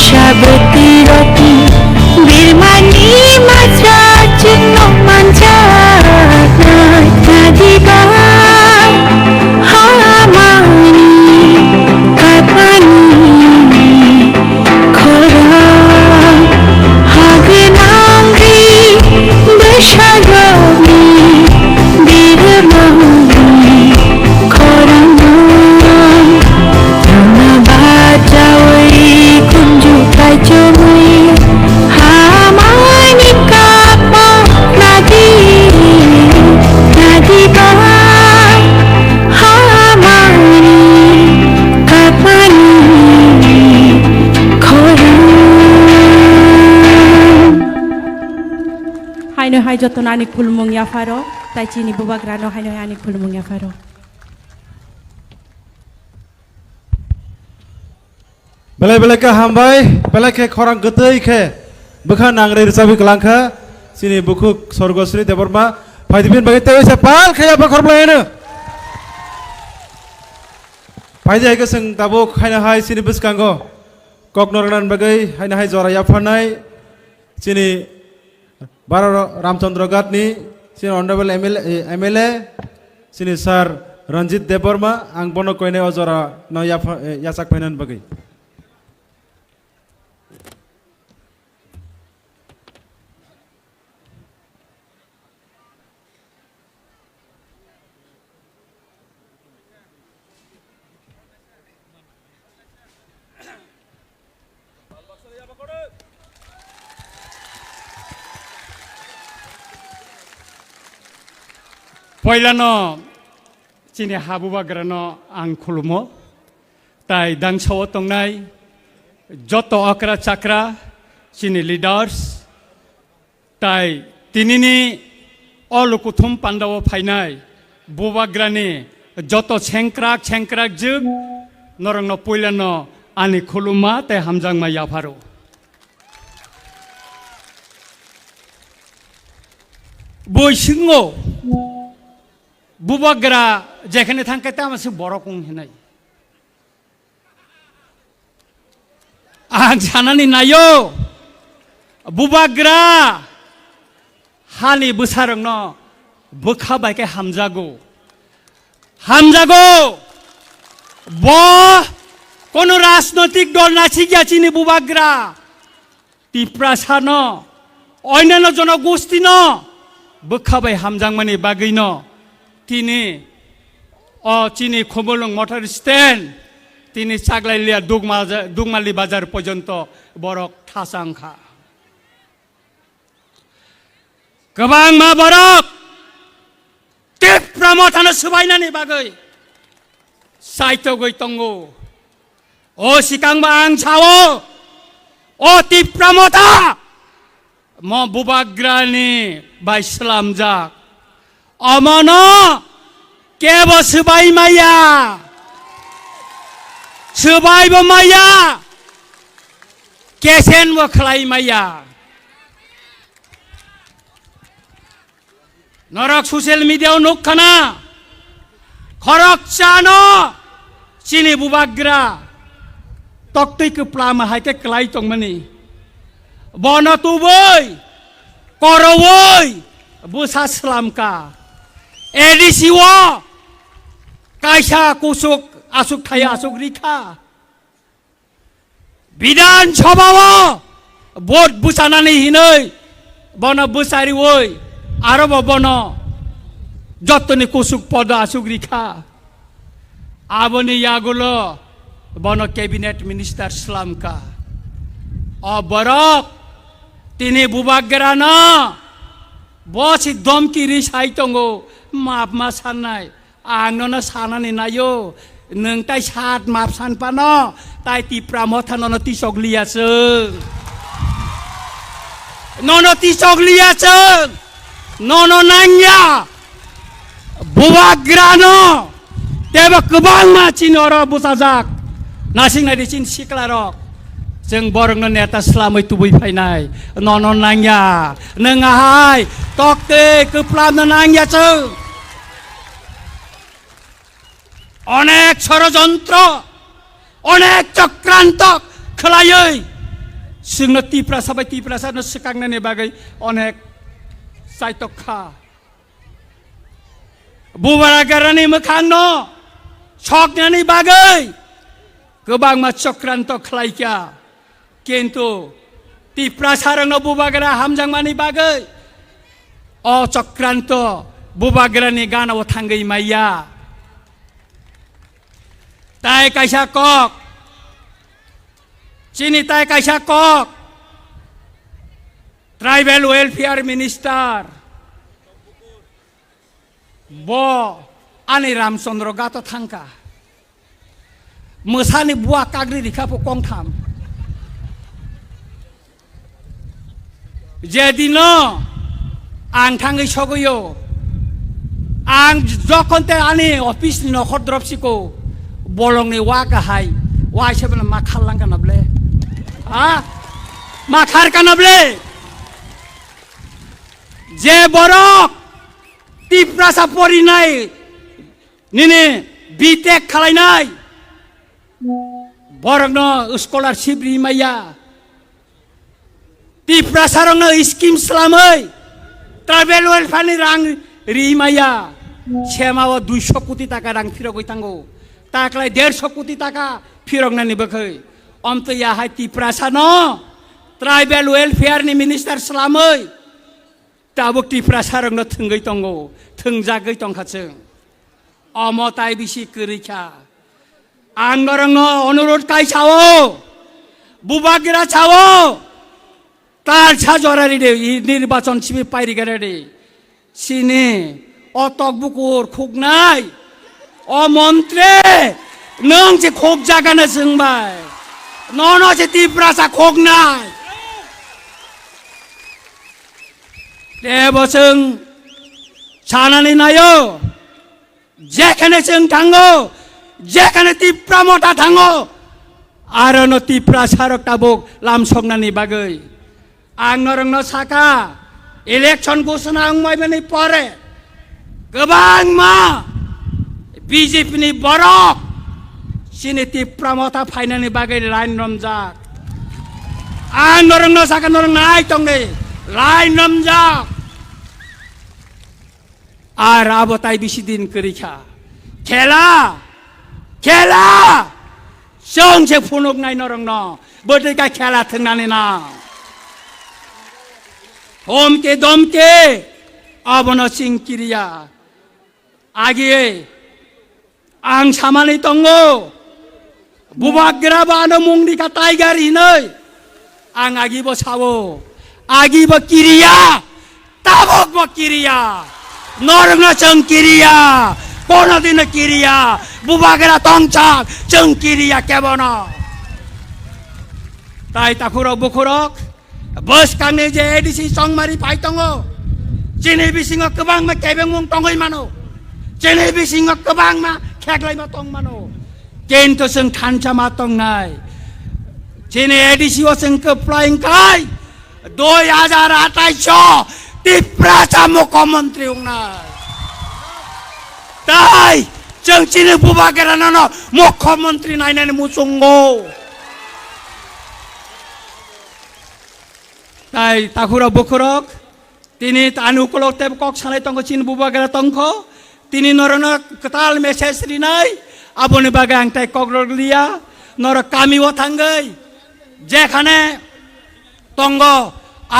Sabeti roti birmani masra cinno manjat nadiba hamani kapani khora hagnangri beshagami birmani khora na bajawai kunju kajoi hamani kapa nadi nadi ba hamani kapani khora haino hai jotona ani khulmung ya faro tai chini bubagrano haino ani khulmung ya faro belai belai ke hambai belai ke khorang getei ke bekha nangre risabi kelangkha sini buku sorgosri deborma faidibin bagai tewe sepal khaya bakhor blaene faidi ke sing tabo khaina hai sini biskango kok nornan bagai haina hai jora ya phanai sini baro ramchandra gatni sini honorable MLA sini sir Ranjit Deborma ang bono koine ojora no ya sak phainan bagai Poilano chini habubagrano ang khulumo tai dangsaw tongnai joto akra chakra chini leaders tai tinini olukuthum pandawo phainai bubagrani joto chengkrak jug norangno poilano ani khuluma tai hamjangma yafaro boisingo bubagra যেখানে থাকে তা আমার বড় কোন নাই আজ জানানি নাইও বুবাগ্রা হানি বুসারং ন বুখা বাইকে হামজাগো ব কোন রাজনৈতিক দল নাছি গিয়াছিনি বুবাগ্রা তিপ্রাসা ন অন্যান্য জনগোষ্ঠী ন বুখা বাই হামজাংমানি বাগৈ ন তিনি চিনি খবলং মোটর স্ট্যান্ড তিনি চাগলাইলিয়া দুগমালি বাজার পর্যন্ত বরক ঠাসাংখা গোবাং মা বরক তীব্র মথানো সুবাইনানি বাগৈ সাইতো গৈ তঙ্গো ও সিকাংবা আং ছাও ও তীব্র মথা ম বুবাগ্রানি বাই সালাম যাক অমন কেব সুবাই মাইয়া সুবাইব মাইয়া কেসেন ব খলাই মাইয়া নরক সোশ্যাল মিডিয়াও নখানা খরক চানো চিনি বুবাগ্রা তক্তৈক প্লাম হাইকে ক্লাই তংমানি বন তুবই করবই বুসা সালামকা এডিসিও কাইসা কুসুক আসুক থাই আসুক রিখা বিধানসভাও ভোট বুসানানি হিনৈ বন বুসারি ওই আরব বন যতনি কুসুক পদ আসুক রিখা আবনি ইয়াগুলো বন ক্যাবিনেট মিনিস্টার সালামকা অবরক তিনি বুবাগ্রা না বসি দমকি রিসাই তঙ্গো মাপ মা সাননাই आंनो सानानै नायो नों ताइ सात माप सानपानो ताइ तिप्रा मथानो तिसगलियासो ननो तिसगलियासो ननो नांया बुबाग्रानो तेबो गोबां मानसिनो र बुसाजाक नासिंनाय दिसिन सिक्लारक जों बरंनो नेता स्लामै तुबै फायनाय ननो नांया नोंहाय तक्ते गोप्लामनो नांयासो অনেক ষড়যন্ত্র অনেক চক্রান্ত খেলাयै जोंनो तिप्रासानो सिखांनायनि बागै अनेक साइतखा बुबागारानि मोखांनो सकनायनि बागै गोबां मा चक्रान्त खालायखा किन्तु तिप्रासारनो बुबागारा हामजांमानि बागै अ चक्रान्त बुबागारानि गानाव थांगै माइया ताई काइसा कक चीनी ताई काइसा कक ट्राइबल वेलफेयर मिनिस्टर बो आनी रामचंद्र गातो थांका मोसानि बुआ काग्रि रिखापो कंथाम जेदिनो आं थांगै सगयो आं जखनते आनी अफिसनि नखर द्रपसिको bolongni wa kahai wa sebena ma khallang kanable ha ma khar kanable je borok tiprasa porinai nini bitek khalainai borokno scholarship rimaya tiprasa rongno scheme slamai travel welfare rang rimaya semawa 200 কোটি টাকা rang phirogoi tango ताकलाई 150 कोटी टाका फिरगना निबखै अम त याहाय तिप्रासा न tribal welfare नि minister सलामै Tabo Tiprasa रंनो थंगै तंगो थंजागै तंखाचों अम ताइ बिसि करिखा आं रंनो अनुरोध काइ छावो बुबागिरा छावो तार छा जरारि दे निर्वाचन सिबि पाइरि गरे दे सिनि अतक बुकुर खुगनाय ओ मंत्री नों जे खोक जागानो जोंबाय ननो जे तिप्रासा खोगनाय देबो जों सानानै नायो जेखाने जों थांगो जेखाने तिप्रा मथा थांगो आरो न तिप्रासा रक्ताबोक लामसंनानि बागै आं नरंनो साका इलेक्शन घोषणा आंबायनि परे गोबां मा बीजेपी नि बरक सिनि तिप्रा मथा फाइनानि बागै लाइन रमजाक आं नरंनो साका नरं नाय तंगै लाइन रमजाक आर आबताय बिसि दिन करिखा खेला खेला जोंसे फुनुक नाय नरंनो बोदैका खेला थंनानै ना होमके दमके अबन सिंकिरिया आगे आं सामानै तंगो बुबाग्रा बानो मुंडिका टाइगर हिनै आं आगिबो सावो आगिबो किरिया ताबोकबो किरिया नरंनो जों किरिया कोनो दिन किरिया बुबाग्रा तंचाक जों किरिया केबनो ताइ ताखुरक बुखुरक बस कांगनि जे एडिसि संमारि फाइतंगो चिनि बिसिङो गोबां मा केबेंमुं तंगै मानो चिनि बिसिङो गोबां मा खेग्लाइमा तंग मानो किन्तु जों थानसामा तंनाय चिनि एडिसिओ जों फ्लाइंखाय 2028 तिप्रासा मुख्यमंत्री उंनाय ताइ जों चिनि बुबागेरानो मुख्यमंत्री नायनानै मुसुंगो ताइ ताखुरा बुखुरक तिनी तानुकुलक तेब कक सानाय तंगो चिनि बुबागेरा तंखो तिनी नरनो कताल मेसेज रिनाय आबोनि बागै आं ताइ कगरलिया नर कामिओ थांगै जेखाने तंगो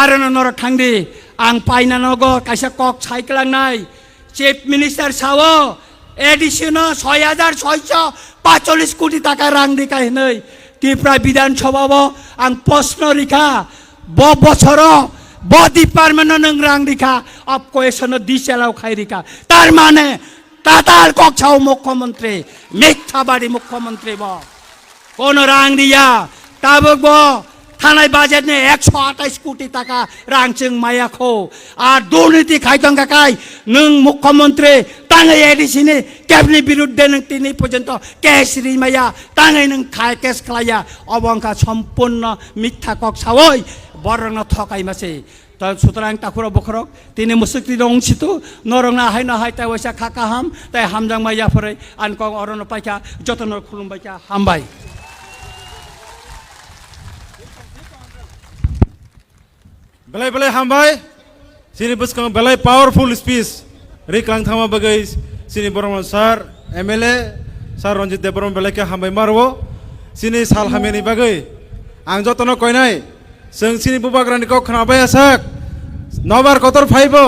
आरो नर थांदि आं पाइनानगो काइसा कक साइक्लांनाय चिफ मिनिस्टार सावो एडिशनो 6645 कोटी टाका रां दिखाहिनै त्रिपुरा विधानसभाबो आं प्रश्न रिखा ब बछर ब डिपार्टमेन्ट नों रां दिखा अब क्वेश्चन दिसेलाव खाइरिका तार माने ताताल कक्षाव मुख्यमंत्री मिथ्याबादी मुख्यमंत्री ब कोनो रां दिया ताबोक ब थानाय बाजेट ने 128 कोटी टाका रां जों मायाखौ आर दुर्नीति खाइतंगा काय नों मुख्यमंत्री ताङै एडिसिनि केबिनेट बिरुद्धे नों तिनि पर्यन्त केस रिमाया ताङै नों खाय केस खालाया अबंका सम्पूर्ण मिथ्या कक्षावै बरंनो थकाइमासे त सुतरां ताखुरा बखरक तिनि मुसुक्ति दंसितु नरंना हायना हाय ताय वैसा खाका हाम ताय हामजां माया फरै आनक अरन पाइका जतन खुलुमबायका हामबाय belai belai hambai sini buskang belai powerful speech riklang thama bagai sini Boromon sar MLA sar Ranjit Deborn belai ke hambai marwo sini sal hameni bagai ang jotono koinai जों सिनि बुबाग्रानि कक खोनाबाय आसाक नबार कतर फाइबो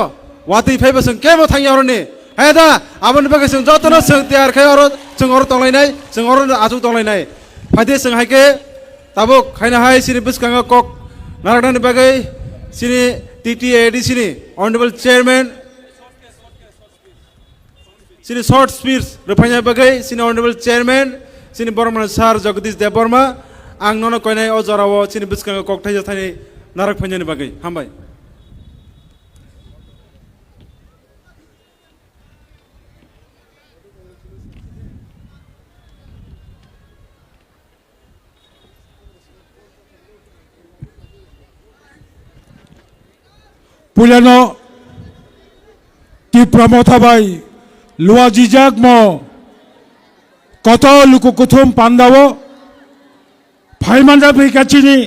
वाति फाइबो जों केबो थांनि अरनि हायदा आबोनि बागै जों जतनो जों तयार खाय अर जों अर तंलायनाय जों अर आजु तंलायनाय फाइदे जों हायके ताबो खायना हाय सिनि बुसकांगा कक नारायणनि बागै सिनि TTAD सिनि ऑनरेबल चेयरमैन सिनि शॉर्ट स्पीच रफाइना बागै सिनि ऑनरेबल चेयरमैन सिनि बर्मन सार जगदीश देबबर्मा आं ननो कोइनाय अजराव सिनि बुसकांगा ककथाय जथायनि नारक फैनायनि बागै हामबाय पुलानो ती प्रमोथाबाई लुआ जिजाक मो कत लुकु कुथुम पांदावो फाइमानजा फैकाचिनी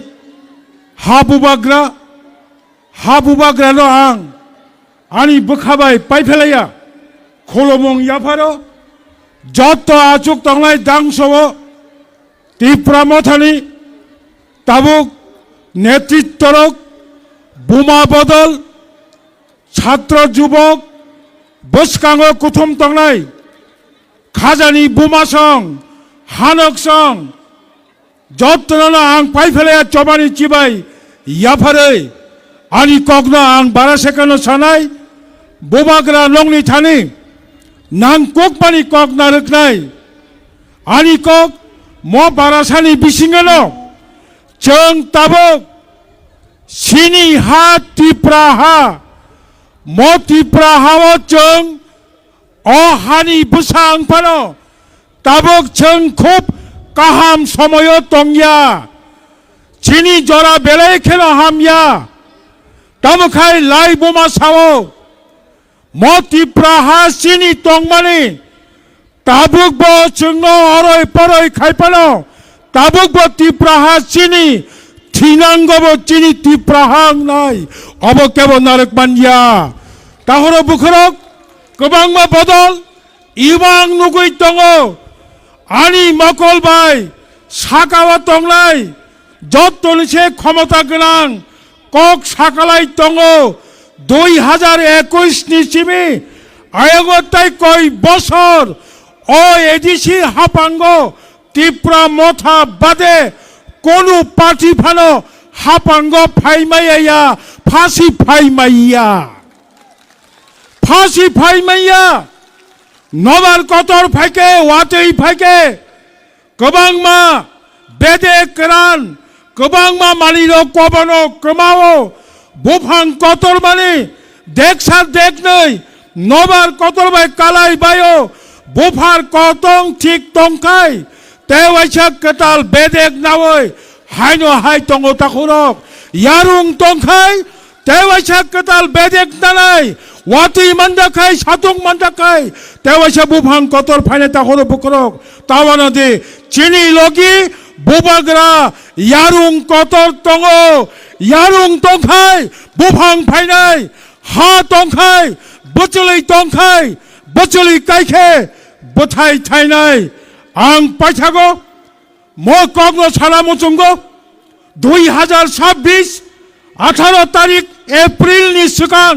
हा बुबाग्रा नो आं आनी बुखाबाय पाइफेलाया खोलोमों याफारो जत्तो आचुक तंगलाय दांसवो ती प्रमोथानी ताबुक नेतृत्वरक बुमा बदल छात्र युवक बसकांगो कुथुम तंगनाय खाजानी बुमा सं हानक सं जत्तनो आं पाइफेलाया चबानी चिबाय याफारै आनी कगनो आं बारा सेकानो सानाय बुबाग्रा नंनि थानी नां ककबानी कक नारकनाय आनी कक मो बारासानी बिसिंगनो जों ताबुक सिनि हा तिप्रा हा मो तिप्रा हावो जों अ हानि बुसां फानो ताबुक जों खुब काहाम समयो तंगिया चिनी जरा बेलाय खेलो हामया ताबुखाय लाई बोमा सावो मो तिप्रा हा सिनि तंगमानी ताबुक बो जोंनो अरय परय खायफानो ताबुक बो तिप्रा हा सिनि थिनांगबो चिनि तिप्राहां नाय अब केबो नारक मानया ताहरो बुखरक गोबांमा बदल इबां नुगै दङो आनी मकल बाय साकावा तंगलाय जत्तनिसे क्षमता गोनां कक साकालाय दङो 2021 नि सिमि आयगताय कय बছর ओ एडिसि हापांगो तिप्रा मथा बादे कोनु पार्टी फानो हापांगो फाइमाया फांसी फाइमाया नबार कतर फाइके वातै फाइके गोबांमा बेदे करान गोबांमा मानिलो कबनो कमावो बुफां कतर मानि देखसा देखनै नबार कतर बाय कालाय बायो बुफार कतं ठीक तंखाय तेवाइसा कताल बेदेक नावै हायनो हाय तंगो ताखुरक यारुं तंखाय तेवाइसा कताल बेदेक नानाय वाति मंदाखाय सातुं मंदाखाय तेवाइसा बुफां कतर फायने ताखुरो बुखरक तावाना दे चिनी लगी बुबाग्रा यारुं कतर तंगो यारुं तंखाय बुफां फायनाय हा तंखाय बचलै तंखाय बचलै कायखे बथाय थायनाय आं पाइथागो मो कग्नो सालामुचुंगो 2026 18 तारिख एप्रिल नि सिगां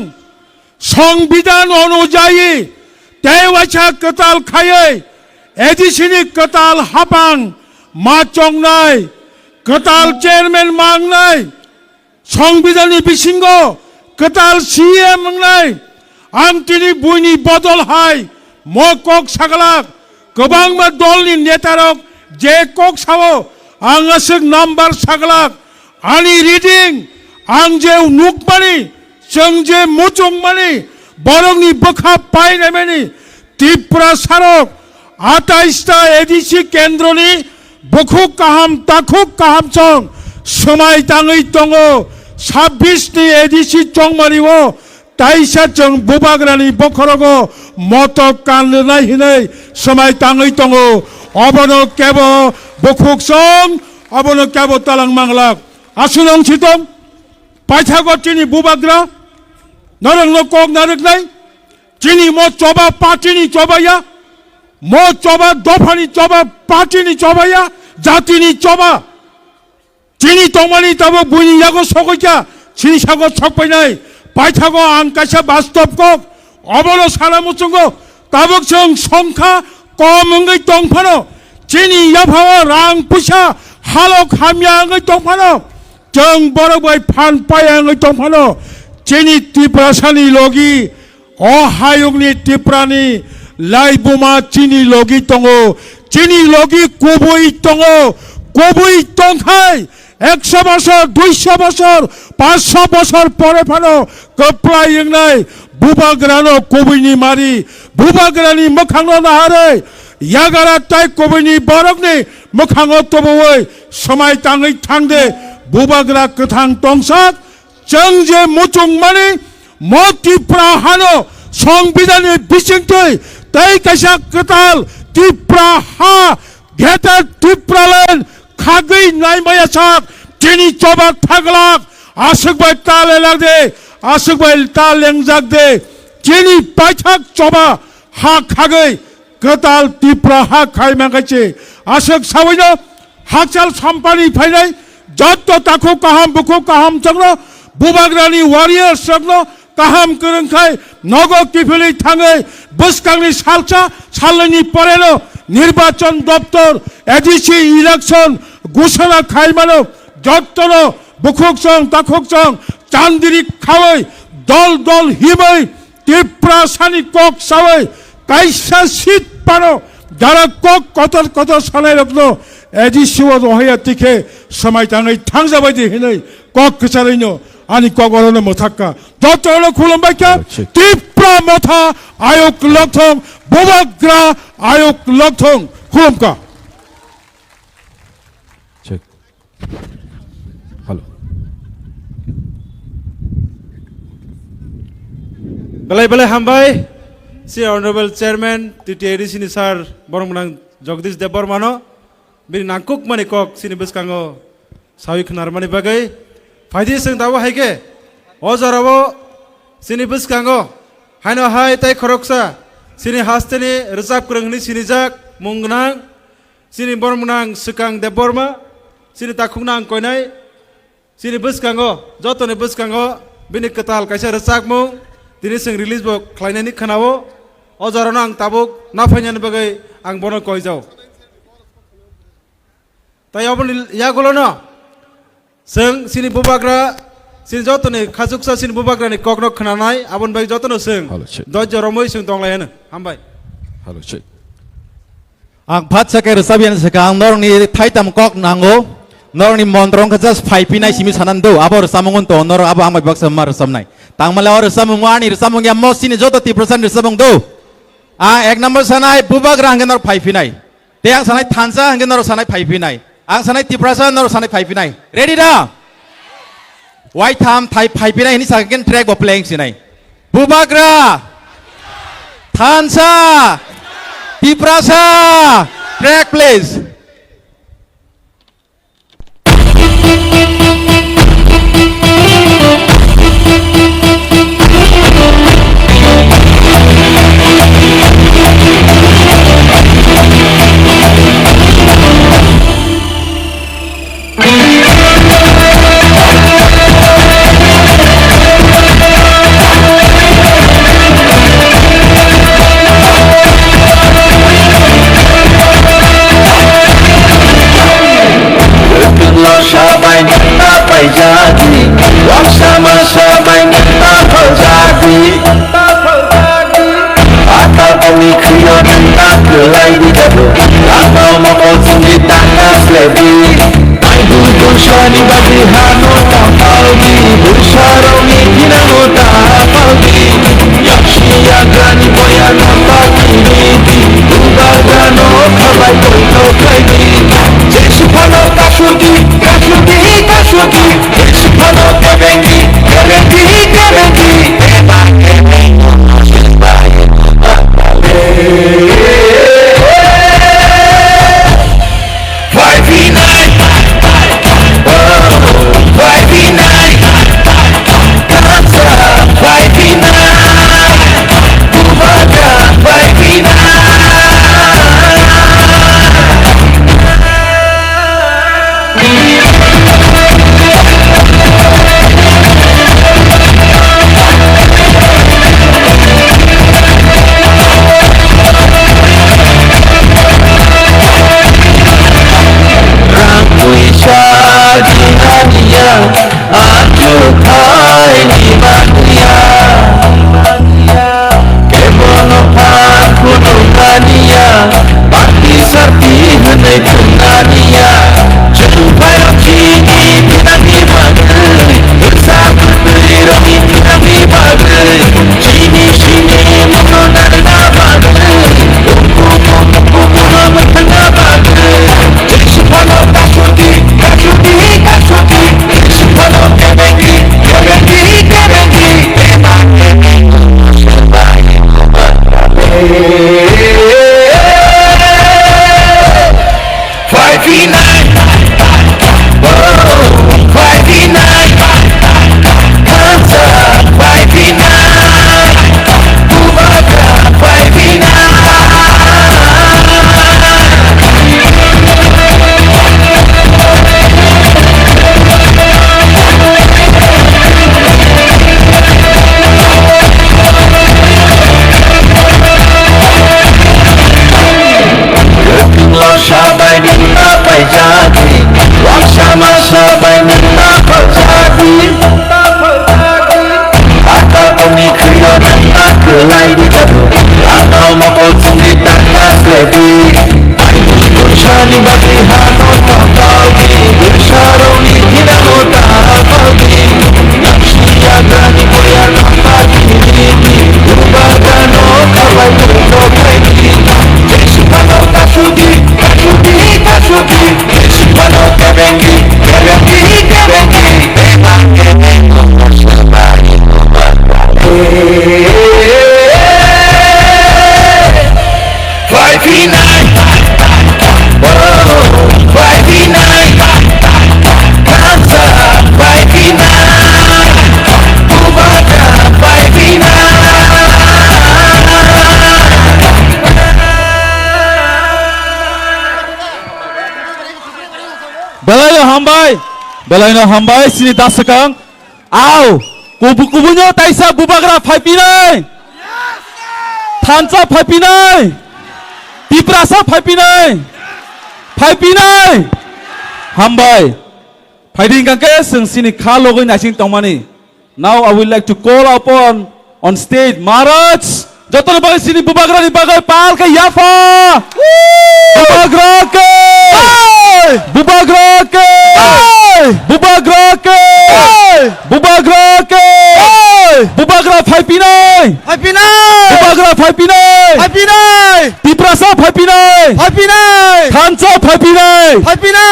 संविधान अनुयायी तेवाइसा कताल खायै एडिसिनि कताल हापां मा चंनाय कताल चेयरमैन मांगनाय संविधाननि बिसिंगो कताल CM मंगनाय आं तिनि बुइनि बदल हाय मो कक सागलाक गोबांमा दलनि नेतारक जे कक सावो आं असक नाम्बार सागलाक आनी रिडिं आं जे नुकमानि जों जे मुचुंगमानि बरंनि बखा पाइनायमानि तिप्रा सारक 28 टा एडिसि केन्द्रनि बखुक काहाम ताखुक काहाम सं समाय ताङै दङो 26 नि एडिसि चंमारिवो ताइसा जों बुबाग्रानि बखरगो मत काननाय हिनै समाय ताङै दङो अबनो केबो बखुक सं अबनो केबो तालां मांलाक आसुनं छितम पाइथागो चिनी बुबाग्रा नरंग कक नारकनाय चिनी मो चोबा पार्टीनि चोबाया मो चोबा दफानि चोबा पार्टीनि चोबाया जातिनि चोबा चिनी तंमानि ताबो बुनि यागो सगैया चिनी सागो सकबायनाय पाइथागो आं काइसा बास्तब कक अबलो सारामुचंगो ताबक जों संखा कमंगै दंफानो चिनी याफावा रां पैसा हालक हामियाङै दंफानो जों बरबाय फान पायाङै दंफानो चिनी त्रिपुरासानि लगी अहायुगनि त्रिपुरानि लाइबुमा चिनी लगी दङो चिनी लगी गुबै दङो गुबै दंखाय 100 বছর 200 বছর 500 বছর পরে ফানো কপ্লাইংনাय बुबाग्रानो कोबैनि मारि बुबाग्रानि मोखाङाव नाहारै यागारा ताय कोबैनि बरकनि मोखाङाव तबोवै समाय ताङै थांदे बुबाग्रा गोथां तंसाक जों जे मुचुं मानि मतिप्रा हानो संबिधाननि बिसिंथै तै काइसा कताल तिप्रा हा घेटा तिप्रालेन खागै नायमायासाक चिनी चोबा थागलाक आसुकबाय ताले लागदे आसुकबाय तालेंजाक दे चिनी पाइथाक चोबा हा खागै कताल तिप्रा हा खायमागाइचे आसुक सावैनो हाकसाल साम्पानि फायनाय जत्त ताखु काहाम बुखु काहाम चंनो बुबाग्रानि वारियर्स चंनो काहाम गोरोंखाय नगो किफिलै थाङै बुसकांनि सालसा सालनि परेनो निर्वाचन दप्तर एडिसि इलेक्शन घोषणा खायमानो जत्तनो बुखुकसं ताखुकसं चांदिरि खावै दल दल हिबै तिप्रा सानि कक सावै काइसा सिट पानो जारा कक कतर कतर सानाय रखनो एडिसिव रहाया तिखे समाय थाङै थांजाबायदि हिनै कक कचारैनो आनि कगरनो मोथाक्का जत्तनो खुलुमबायका तिप्रा मथा आयोग लथं बुबाग्रा आयोग लथं खुलुमका हेलो बेलाय बेलाय हामबाय सि ऑनरेबल चेयरमैन टीटीआईडीसी नि सार बरमनां जगदीश देबबर्मानो बिनि नांकुक माने कक सिनि बसकांगो सावि खनारमानि बागै फायदि जों दाबो हायगे अजराबो सिनि बसकांगो हायनो हाय ताय खरकसा सिनि हास्तेनि रोजाब गोरोंनि सिनि जाक मुंगनां सिनि बरमनां सुकां देबबर्मा सिनि ताखुंनां कोयनाय सिनि बसकांगो जतनि बसकांगो बिनि कताल काइसा रोजाक मुं दिनै जों रिलिज बो खालायनायनि खोनावो अजरानो आं ताबुक नाफायनायनि बागै आं बनो कयजाव ताय अबनि यागोलनो जों सिनि बुबाग्रा सिनि जतनि खाजुकसा सिनि बुबाग्रानि ककनो खोनानाय आबन बाय जतनो जों दज्य रमै जों दंलायानो हामबाय हेलो चेक आं भात सके रसाबियान सका आं नरनि थाइताम कक नांगो नरनि मन्त्रं का जस्ट फाइपिनाय सिमि सानान्दो आबो रसामंगन तो नर आबो आमाय बक्स मार रसामनाय तांमाला और रसामंग आनि रसामंग या मसिनि जतो 30% रसामंग दो आ एक नम्बर सानाय बुबाग्रा हंगे नर फाइपिनाय ते आं सानाय थानसा हंगे नर सानाय फाइपिनाय आं सानाय तिप्रासा नर सानाय फाइपिनाय रेडी दा वाइ थाम थाइ फाइपिनाय हिनि साकेन ट्रैक बो प्लेइंग सिनाय बुबाग्रा थानसा Tiprasa track please Belai no hambai sini dasakang. Au, kubu-kubunya taisa bubagra Filipina. Tansa Filipina. Diprasa Filipina. Filipina. Hambai. Fighting kangke sing sini khalogoy nasing tongmani. Now I would like to call upon on stage Maharaj. Jotono bagai sini bubagra ni bagai pal ke Yafa. Bubagra ke. Bubagra ke. Bubagra ke. Bubagra ke. Bubagra Filipina. Filipina. Bubagra Filipina. Filipina. Diprasa Filipina. Filipina. Tansa Filipina. Filipina.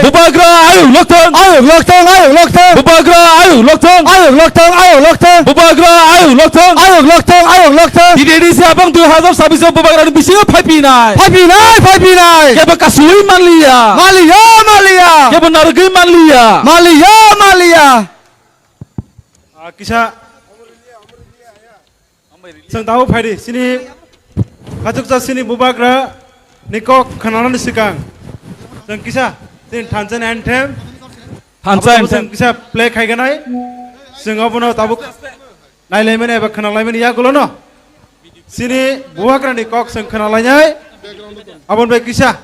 Bubagra ayu lokton. Ayo lokton, ayo lokton. Bubagra ayu lokton. Ayo lokton, ayo lokton. Bubagra ayu lokton. Ayo lokton, ayo lokton. Di Indonesia abang 2026 Bubagra ni bisinya Filipina. Filipina, Filipina. Kaya kasui manlia. Malia, Malia. Kaya benargai manlia. Malia, Malia. Kisah Sang tahu Faidi sini kajuk sini bubagra nikok kenalan sikang. Sang kisah sini Tanzan anthem. Sang kisah play kai ganai. Sang abono tabuk nai lemen eba kenal lemen ya gulono. Sini bubagra nikok sang kenalanya. Abon baik kisah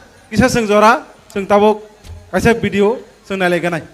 sang zora sang tabuk kasih video sang nai leganai.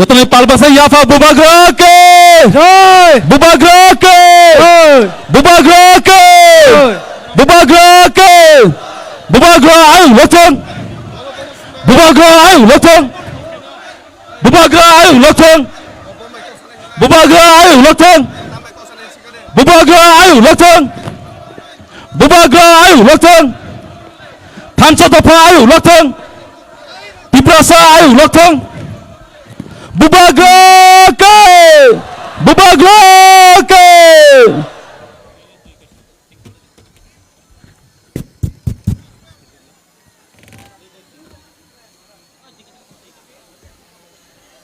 Jotono palbasa Yafa Bubagra ke. Bubagra ke. Bubagra ke. Bubagra ke. Bubagra ayo lokton. Bubagra ayu lokthong. Bubagra ayu lokthong. Bubagra ayu lokthong. Bubagra ayu lokthong. Bubagra ayu lokthong. Thamsa Dopa ayu lokthong. Tiprasa ayu lokthong. Bubagra ke. Bubagra ke.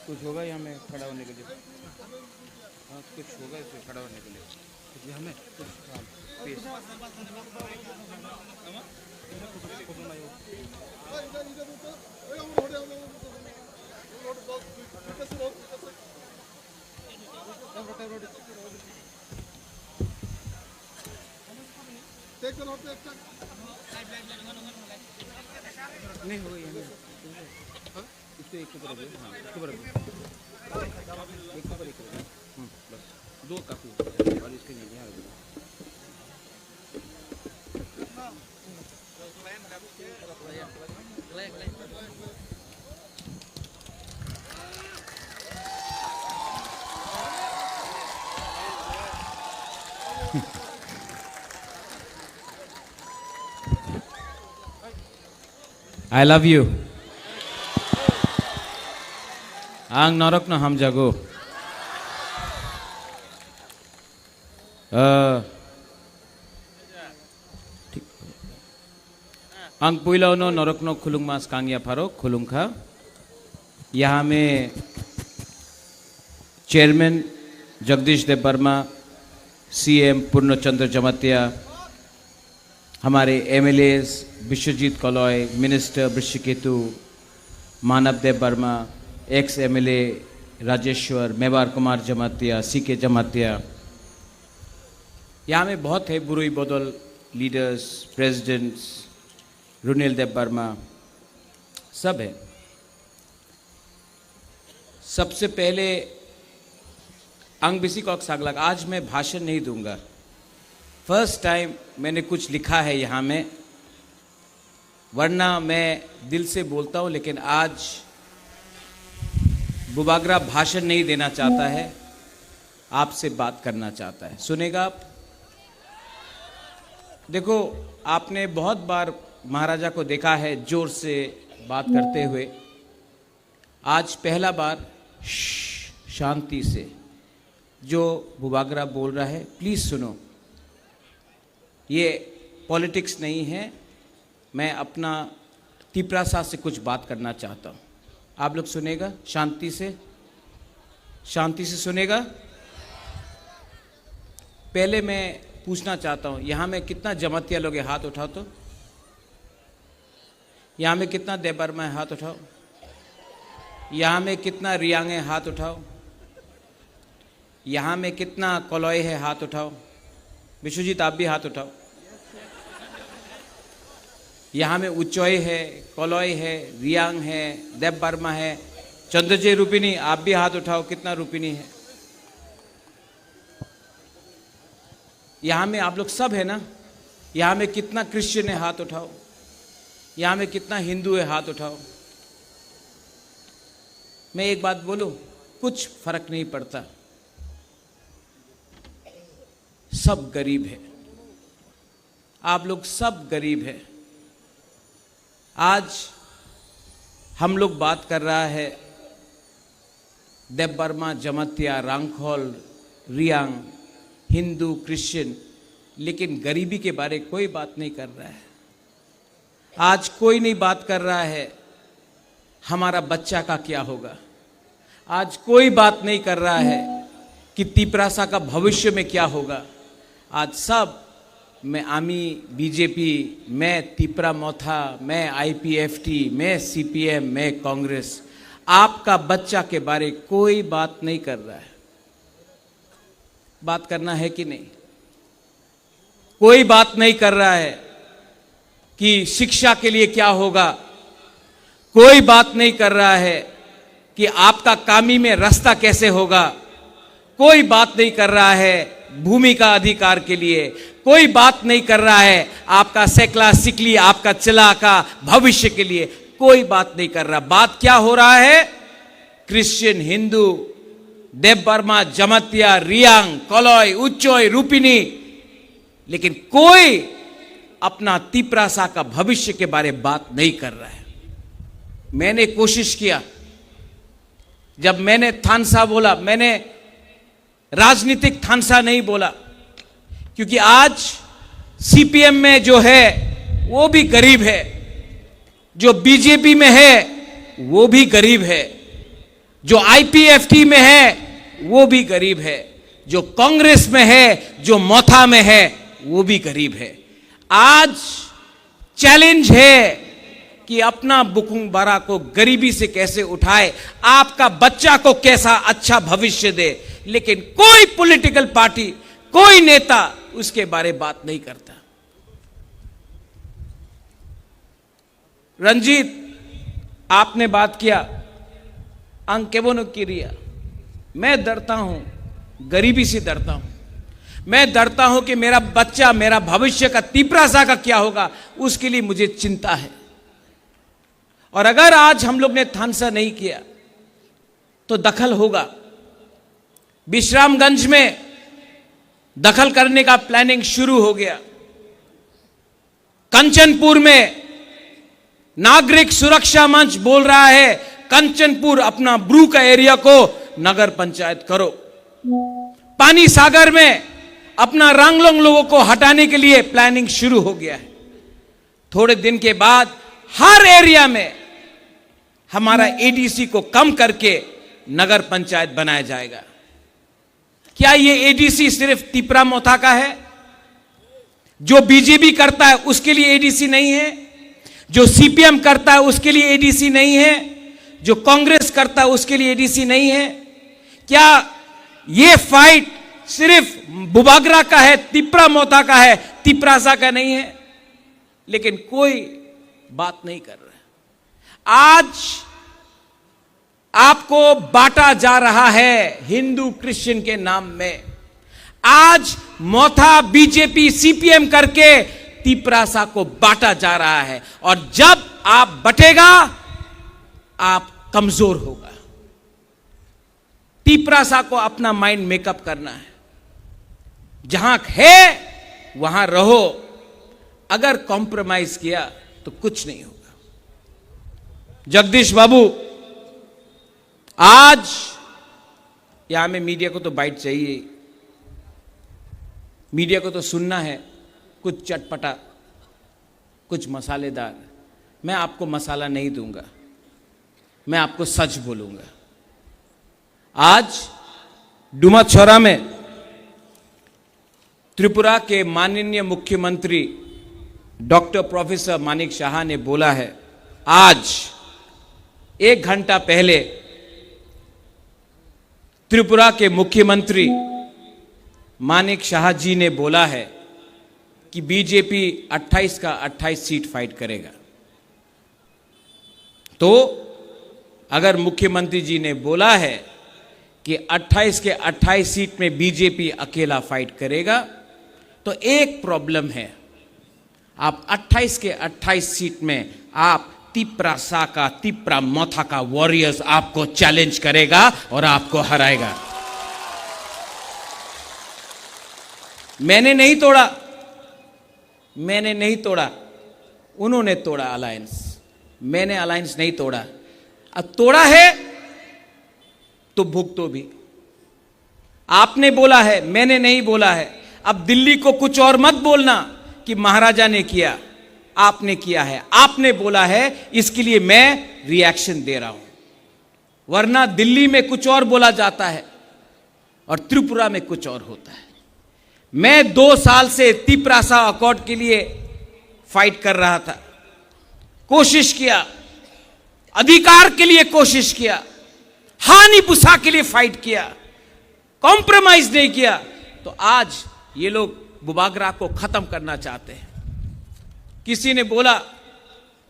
कुछ होगा यहाँ में खड़ा होने के लिए? हाँ कुछ होगा इसमें खड़ा होने के लिए जी हमें कुछ पेश नहीं होगा यहाँ इसको एक ऊपर हाँ इसके ऊपर एक ऊपर एक बस दो काफी और इसके नहीं यहाँ I love you. Ang norok na ham jago. Ang puilau no norok no khulung mas kangya pharo khulung kha. यहाँ में चेयरमैन जगदीश देव वर्मा, सीएम पूर्णचंद्र जमातिया, हमारे MLAs Biswajit Kalai, minister Brishaketu, Manav Dev Verma, ex MLA Rajeshwar, Mevar Kumar Jamatia, CK Jamatia, यहाँ में बहुत है बुरुई बदल लीडर्स, प्रेसिडेंट्स, रुनेल देव वर्मा, सब है। सबसे पहले अंगबिसी कॉक सागलाक, आज मैं भाषण नहीं दूंगा। फर्स्ट टाइम मैंने कुछ लिखा है यहाँ में, वरना मैं दिल से बोलता हूँ, लेकिन आज बुबागरा भाषण नहीं देना चाहता है, आपसे बात करना चाहता है। सुनेगा आप? देखो, आपने बहुत बार महाराजा को देखा है जोर से बात करते हुए, आज पहला बार शांति से जो बुबागरा बोल रहा है प्लीज सुनो। ये पॉलिटिक्स नहीं है, मैं अपना तिपरासा से कुछ बात करना चाहता हूँ। आप लोग सुनेगा शांति से, शांति से सुनेगा। पहले मैं पूछना चाहता हूँ, यहाँ में कितना जमातिया लोग है, हाथ उठाओ तो। यहाँ में कितना देवबर्मा है, हाथ उठाओ। यहाँ में कितना रियांग है, हाथ उठाओ। यहाँ में कितना कलॉय है, हाथ उठाओ। विश्वजीत आप भी हाथ उठाओ। यहाँ में उच्चोय है, कलॉय है, रियांग है, देव वर्मा है, चंद्रजय रूपिनी आप भी हाथ उठाओ। कितना रूपिनी है? यहाँ में आप लोग सब है ना? यहाँ में कितना क्रिश्चियन है, हाथ उठाओ। यहाँ में कितना हिंदू है, हाथ उठाओ। मैं एक बात बोलूं, कुछ फर्क नहीं पड़ता, सब गरीब है। आप लोग सब गरीब है। आज हम लोग बात कर रहा है देव वर्मा, जमातिया, रांगखोल, रियांग, हिंदू, क्रिश्चियन, लेकिन गरीबी के बारे कोई बात नहीं कर रहा है। आज कोई नहीं बात कर रहा है हमारा बच्चा का क्या होगा। आज कोई बात नहीं कर रहा है कि तिपरासा का भविष्य में क्या होगा। आज सब, मैं आमी बीजेपी, मैं तिपरा मोथा, मैं आईपीएफटी, मैं सीपीएम, मैं कांग्रेस, आपका बच्चा के बारे कोई बात नहीं कर रहा है। बात करना है कि नहीं? कोई बात नहीं कर रहा है कि शिक्षा के लिए क्या होगा। कोई बात नहीं कर रहा है कि आपका कामी में रास्ता कैसे होगा। कोई बात नहीं कर रहा है भूमि का अधिकार के लिए। कोई बात नहीं कर रहा है आपका सेकला सिकली, आपका चिला का भविष्य के लिए। कोई बात नहीं कर रहा। बात क्या हो रहा है? क्रिश्चियन, हिंदू, देव बर्मा, जमतिया, रियांग, कलॉय, उच्चोय, रूपिनी, लेकिन कोई अपना तिपरासा का भविष्य के बारे में बात नहीं कर रहा है। मैंने कोशिश किया, जब मैंने थानसा बोला, मैंने राजनीतिक थानसा नहीं बोला, क्योंकि आज सीपीएम में जो है वो भी गरीब है, जो बीजेपी में है वो भी गरीब है, जो आईपीएफटी में है वो भी गरीब है, जो कांग्रेस में है, जो मोथा में है वो भी गरीब है। आज चैलेंज है कि अपना बुकुंबारा को गरीबी से कैसे उठाए, आपका बच्चा को कैसा अच्छा भविष्य दे, लेकिन कोई पॉलिटिकल पार्टी, कोई नेता उसके बारे में बात नहीं करता। रंजीत, आपने बात किया अंकेवनो किरिया। मैं डरता हूं, गरीबी से डरता हूं। मैं डरता हूं कि मेरा बच्चा, मेरा भविष्य का तिपरासा का क्या होगा, उसके लिए मुझे चिंता है। और अगर आज हम लोग ने थानसा नहीं किया तो दखल होगा। विश्रामगंज में दखल करने का प्लानिंग शुरू हो गया। कंचनपुर में नागरिक सुरक्षा मंच बोल रहा है कंचनपुर अपना ब्रू का एरिया को नगर पंचायत करो। पानी सागर में अपना रंगलोंग लोगों को हटाने के लिए प्लानिंग शुरू हो गया है। थोड़े दिन के बाद हर एरिया में हमारा एडीसी को कम करके नगर पंचायत बनाया जाएगा। क्या ये एडीसी सिर्फ तिपरा मोथा का है? जो बीजेपी करता है उसके लिए एडीसी नहीं है? जो सीपीएम करता है उसके लिए एडीसी नहीं है? जो कांग्रेस करता है उसके लिए एडीसी नहीं है? क्या ये फाइट सिर्फ बुबागरा का है, तिपरा मोथा का है, तिपरासा का नहीं है? लेकिन कोई बात नहीं कर रहा है। आज आपको बांटा जा रहा है हिंदू क्रिश्चियन के नाम में। आज मोथा बीजेपी सीपीएम करके तिपरासा को बांटा जा रहा है, और जब आप बटेगा आप कमजोर होगा। तिपरासा को अपना माइंड मेकअप करना है। जहां है वहां रहो, अगर कॉम्प्रोमाइज किया तो कुछ नहीं होगा। जगदीश बाबू, आज यहां में मीडिया को तो बाइट चाहिए, मीडिया को तो सुनना है कुछ चटपटा, कुछ मसालेदार। मैं आपको मसाला नहीं दूंगा, मैं आपको सच बोलूंगा। आज डुमाछोरा में त्रिपुरा के माननीय मुख्यमंत्री डॉक्टर प्रोफेसर मानिक शाह ने बोला है, आज 1 घंटा पहले त्रिपुरा के मुख्यमंत्री मानिक शाह जी ने बोला है कि बीजेपी 28 का 28 सीट फाइट करेगा। तो अगर मुख्यमंत्री जी ने बोला है कि 28 के 28 सीट में बीजेपी अकेला फाइट करेगा, तो एक प्रॉब्लम है। आप 28 के 28 सीट में आप तिपरासा का, तिपरा मोथा का वॉरियर्स आपको चैलेंज करेगा और आपको हराएगा। मैंने नहीं तोड़ा, मैंने नहीं तोड़ा, उन्होंने तोड़ा अलायंस। मैंने अलायंस नहीं तोड़ा। अब तोड़ा है तो भुगतो भी। आपने बोला है, मैंने नहीं बोला है। अब दिल्ली को कुछ और मत बोलना कि महाराजा ने किया, आपने किया है, आपने बोला है, इसके लिए मैं रिएक्शन दे रहा हूं। वरना दिल्ली में कुछ और बोला जाता है और त्रिपुरा में कुछ और होता है। मैं 2 साल से तिपरासा अकॉर्ड के लिए फाइट कर रहा था, कोशिश किया, अधिकार के लिए कोशिश किया, हानि पुसा के लिए फाइट किया, कॉम्प्रोमाइज नहीं किया। तो आज ये लोग बुबागरा को खत्म करना चाहते हैं। किसी ने बोला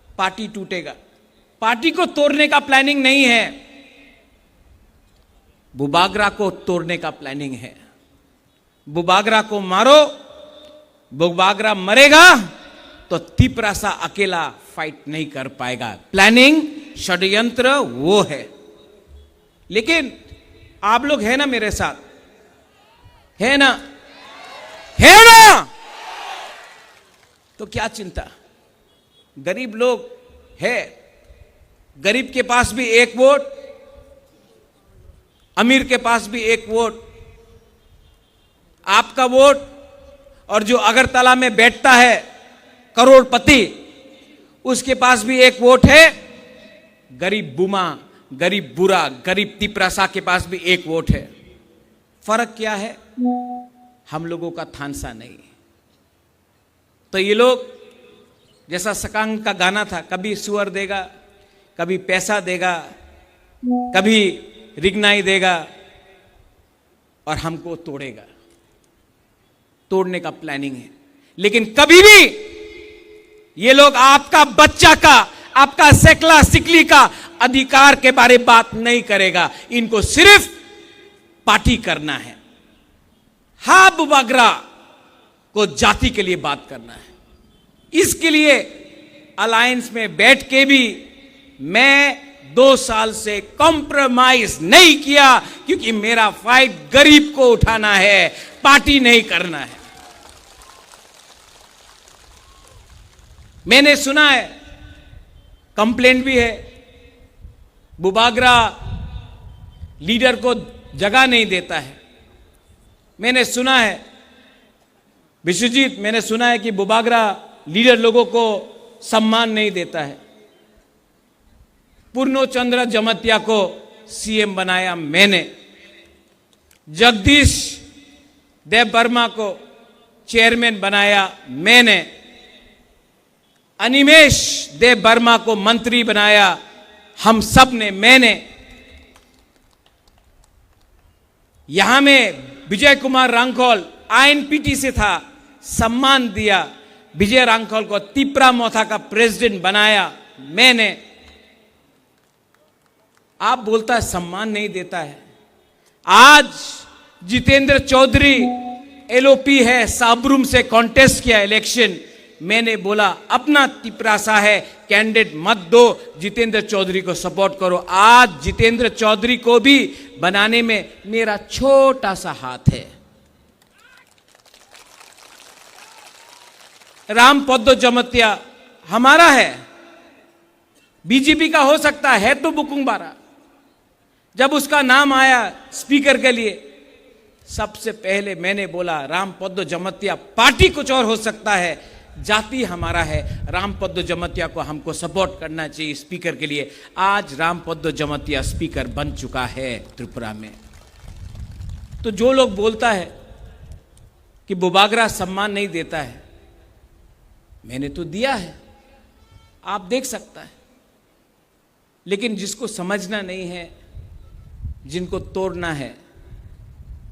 पार्टी टूटेगा, पार्टी को तोड़ने का प्लानिंग नहीं है, बुबागरा को तोड़ने का प्लानिंग है। बुबागरा को मारो, बुबागरा मरेगा तो तिपरासा अकेला फाइट नहीं कर पाएगा। प्लानिंग, षड्यंत्र वो है। लेकिन आप लोग है ना मेरे साथ, है ना, है ना? तो क्या चिंता, गरीब लोग है, गरीब के पास भी एक वोट, अमीर के पास भी एक वोट, आपका वोट, और जो अगरतला में बैठता है करोड़पति, उसके पास भी एक वोट है। गरीब बुमा, गरीब बुरा, गरीब तिपरासा के पास भी एक वोट है। फर्क क्या है? हम लोगों का थानसा नहीं। तो ये लोग, जैसा सकांग का गाना था, कभी सुअर देगा, कभी पैसा देगा, कभी रिगनाई देगा, और हमको तोड़ेगा। तोड़ने का प्लानिंग है। लेकिन कभी भी ये लोग आपका बच्चा का, आपका सेकला सिकली का अधिकार के बारे बात नहीं करेगा। इनको सिर्फ पार्टी करना है। हाँ, बुबागरा को जाति के लिए बात करना है। इसके लिए अलायंस में बैठ के भी मैं 2 साल से कॉम्प्रोमाइज नहीं किया, क्योंकि मेरा फाइट गरीब को उठाना है, पार्टी नहीं करना है। मैंने सुना है, कंप्लेंट भी है, बुबागरा लीडर को जगह नहीं देता है। मैंने सुना है, विश्वजीत, मैंने सुना है कि बुबागरा लीडर लोगों को सम्मान नहीं देता है। पूर्णचंद्र जमतिया को सीएम बनाया मैंने, जगदीश देव वर्मा को चेयरमैन बनाया मैंने, अनिमेश देव वर्मा को मंत्री बनाया हम सब ने, मैंने। यहां में विजय कुमार रांखोल आईएनपीटी से था, सम्मान दिया। विजय रांखोल को तिपरा मोथा का प्रेसिडेंट बनाया मैंने। आप बोलता है सम्मान नहीं देता है। आज जितेंद्र चौधरी एलओपी है, साबरूम से कॉन्टेस्ट किया इलेक्शन। मैंने बोला अपना तिपरासा है, कैंडिडेट मत दो, जितेंद्र चौधरी को सपोर्ट करो। आज जितेंद्र चौधरी को भी बनाने में मेरा छोटा सा हाथ है। राम पद्दो जमतिया हमारा है, बीजेपी का हो सकता है तो बुकुंग बारा। जब उसका नाम आया स्पीकर के लिए, सबसे पहले मैंने बोला राम पद्दो जमतिया, पार्टी कुछ और हो सकता है, जाति हमारा है। राम पद्दो जमतिया को हमको सपोर्ट करना चाहिए स्पीकर के लिए। आज राम पद्दो जमतिया स्पीकर बन चुका है त्रिपुरा में। तो जो लोग बोलता है कि बुबागरा सम्मान नहीं देता है, मैंने तो दिया है, आप देख सकता है। लेकिन जिसको समझना नहीं है, जिनको तोड़ना है,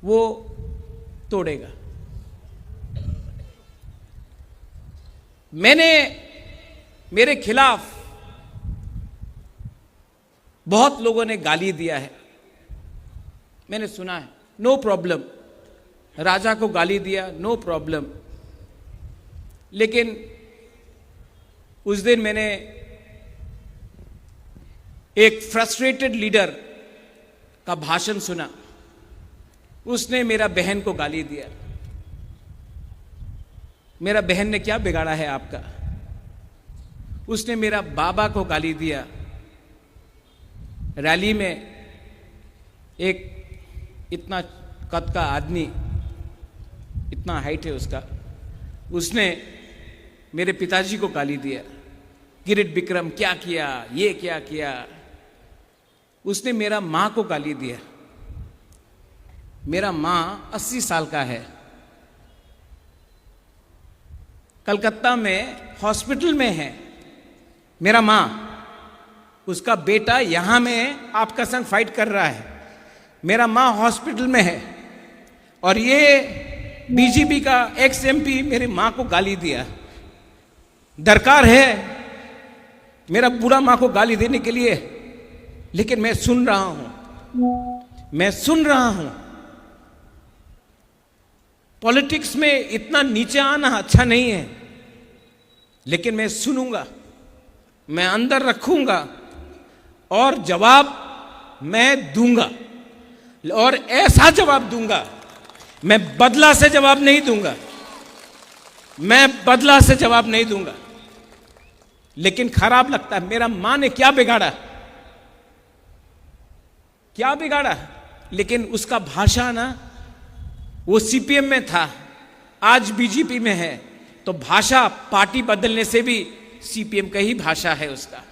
वो तोड़ेगा। मैंने, मेरे खिलाफ बहुत लोगों ने गाली दिया है, मैंने सुना है, नो प्रॉब्लम। राजा को गाली दिया, नो प्रॉब्लम। लेकिन उस दिन मैंने एक फ्रस्ट्रेटेड लीडर का भाषण सुना, उसने मेरा बहन को गाली दिया। मेरा बहन ने क्या बिगाड़ा है आपका? उसने मेरा बाबा को गाली दिया। रैली में एक इतना कद का आदमी, इतना हाइट है उसका, उसने मेरे पिताजी को गाली दिया, किरीट विक्रम क्या किया, ये क्या किया। उसने मेरा मां को गाली दिया। मेरा मां 80 साल का है, कलकत्ता में हॉस्पिटल में है मेरा मां। उसका बेटा यहां में आपका संग फाइट कर रहा है, मेरा मां हॉस्पिटल में है। और ये बीजेपी का एक्स एमपी मेरी मां को गाली दिया। दरकार है मेरा बुरा मां को गाली देने के लिए, लेकिन मैं सुन रहा हूं, मैं सुन रहा हूं। पॉलिटिक्स में इतना नीचे आना अच्छा नहीं है। लेकिन मैं सुनूंगा, मैं अंदर रखूंगा और जवाब मैं दूंगा, और ऐसा जवाब दूंगा। मैं बदला से जवाब नहीं दूंगा, मैं बदला से जवाब नहीं दूंगा। लेकिन खराब लगता है, मेरा मां ने क्या बिगाड़ा, क्या बिगाड़ा? लेकिन उसका भाषा ना, वो सीपीएम में था, आज बीजेपी में है, तो भाषा पार्टी बदलने से भी सीपीएम का ही भाषा है उसका।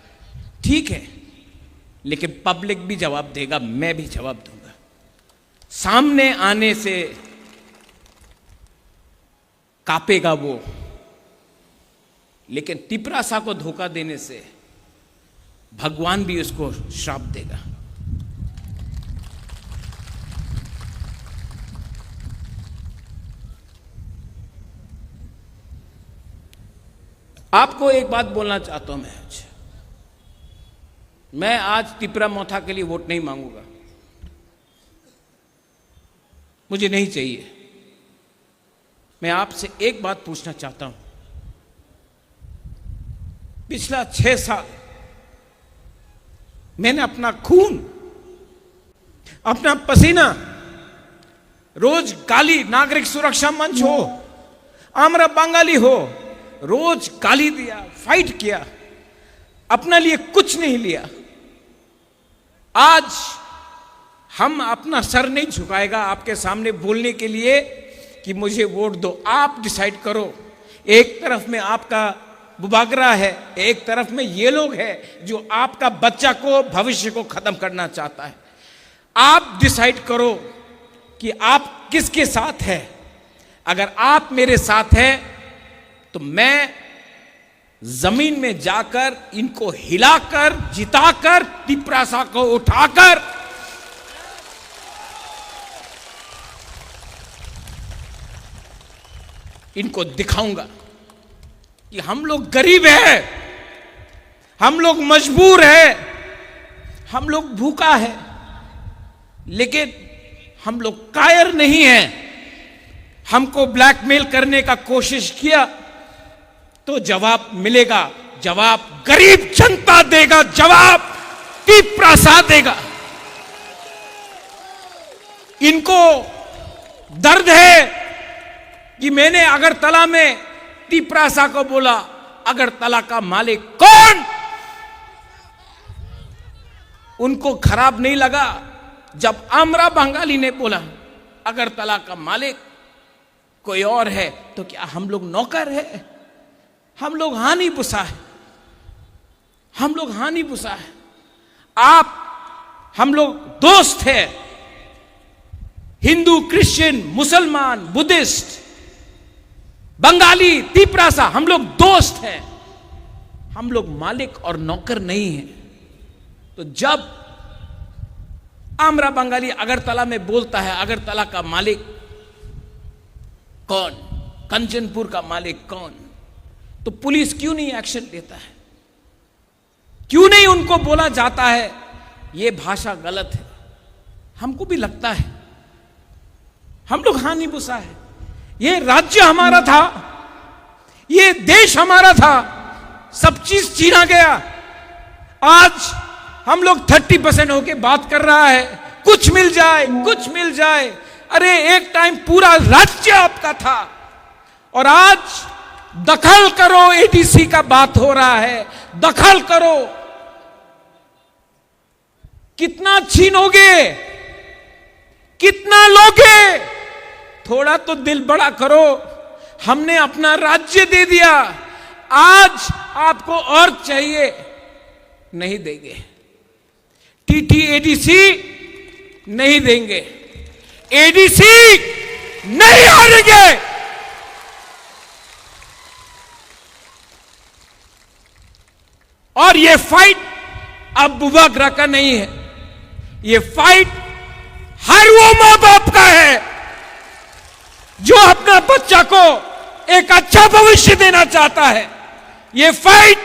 ठीक है, लेकिन पब्लिक भी जवाब देगा, मैं भी जवाब दूंगा। सामने आने से कांपेगा वो, लेकिन तिपरासा को धोखा देने से भगवान भी उसको श्राप देगा। आपको एक बात बोलना चाहता हूं मैं आज तिपरा मोथा के लिए वोट नहीं मांगूंगा, मुझे नहीं चाहिए। मैं आपसे एक बात पूछना चाहता हूं, पिछला 6 साल मैंने अपना खून, अपना पसीना, रोज गाली, नागरिक सुरक्षा मंच हो, आमरा बंगाली हो, रोज गाली दिया, फाइट किया, अपने लिए कुछ नहीं लिया। आज हम अपना सर नहीं झुकाएगा आपके सामने बोलने के लिए कि मुझे वोट दो। आप डिसाइड करो। एक तरफ में आपका बुबागरा है, एक तरफ में ये लोग हैं जो आपका बच्चा को, भविष्य को खत्म करना चाहता है। आप डिसाइड करो कि आप किसके साथ हैं। अगर आप मेरे साथ हैं तो मैं जमीन में जाकर इनको हिलाकर, जिताकर, तिपरासा को उठाकर इनको दिखाऊंगा कि हम लोग गरीब हैं, हम लोग मजबूर हैं, हम लोग भूखा है, लेकिन हम लोग कायर नहीं हैं। हमको ब्लैकमेल करने का कोशिश किया तो जवाब मिलेगा, जवाब गरीब जनता देगा, जवाब तिपरासा देगा। इनको दर्द है कि मैंने अगरतला में तिपरासा को बोला, अगरतला का मालिक कौन? उनको खराब नहीं लगा जब आमरा बंगाली ने बोला अगरतला का मालिक कोई और है। तो क्या हम लोग नौकर है? हम लोग हानि पुसा है, हम लोग हानि पुसा है। आप, हम लोग दोस्त हैं, हिंदू, क्रिश्चियन, मुसलमान, बुद्धिस्ट, बंगाली, तिपरासा, हम लोग दोस्त हैं, हम लोग मालिक और नौकर नहीं हैं। तो जब आमरा बंगाली अगरतला में बोलता है अगरतला का मालिक कौन, कंचनपुर का मालिक कौन, तो पुलिस क्यों नहीं एक्शन लेता है? क्यों नहीं उनको बोला जाता है ये भाषा गलत है? हमको भी लगता है हम लोग हानि पुसा है। ये राज्य हमारा था, ये देश हमारा था, सब चीज छीना गया। आज हम लोग 30% होके बात कर रहा है, कुछ मिल जाए, कुछ मिल जाए। अरे एक टाइम पूरा राज्य आपका था और आज दखल करो, एडीसी का बात हो रहा है, दखल करो। कितना छीनोगे, कितना लोगे? थोड़ा तो दिल बड़ा करो। हमने अपना राज्य दे दिया, आज आपको और चाहिए, नहीं देंगे। टीटी एडीसी नहीं देंगे, एडीसी नहीं हारेंगे। और ये फाइट अब बुबागरा का नहीं है, ये फाइट हर वो मां बाप का है जो अपना बच्चा को एक अच्छा भविष्य देना चाहता है। ये फाइट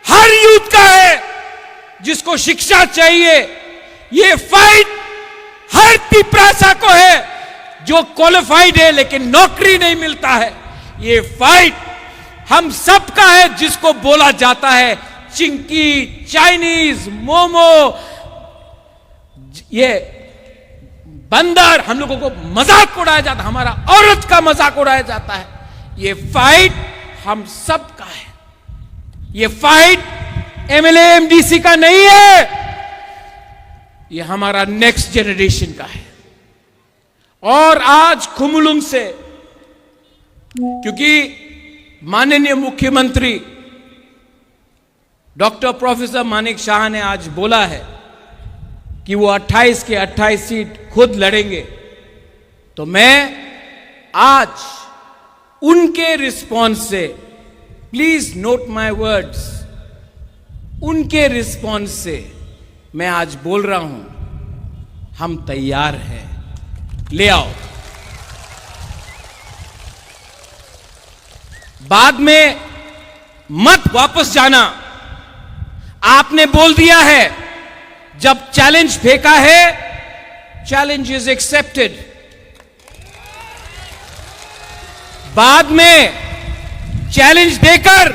हर यूथ का है जिसको शिक्षा चाहिए। ये फाइट हर तिपरासा को है जो क्वालिफाइड है लेकिन नौकरी नहीं मिलता है। ये फाइट हम सबका है जिसको बोला जाता है चिंकी, चाइनीज, मोमो, ये बंदर, हम लोगों को मजाक उड़ाया जाता है, हमारा औरत का मजाक उड़ाया जाता है। ये फाइट हम सबका है। ये फाइट एमएलए एमडीसी का नहीं है, ये हमारा नेक्स्ट जनरेशन का है। और आज खुमलुंग से, क्योंकि माननीय मुख्यमंत्री डॉक्टर प्रोफेसर मानिक शाह ने आज बोला है कि वो 28 के 28 सीट खुद लड़ेंगे, तो मैं आज उनके रिस्पॉन्स से, प्लीज नोट माय वर्ड्स, उनके रिस्पॉन्स से मैं आज बोल रहा हूं, हम तैयार हैं, ले आओ। बाद में मत वापस जाना। आपने बोल दिया है, जब चैलेंज फेंका है, चैलेंज इज एक्सेप्टेड। बाद में चैलेंज देकर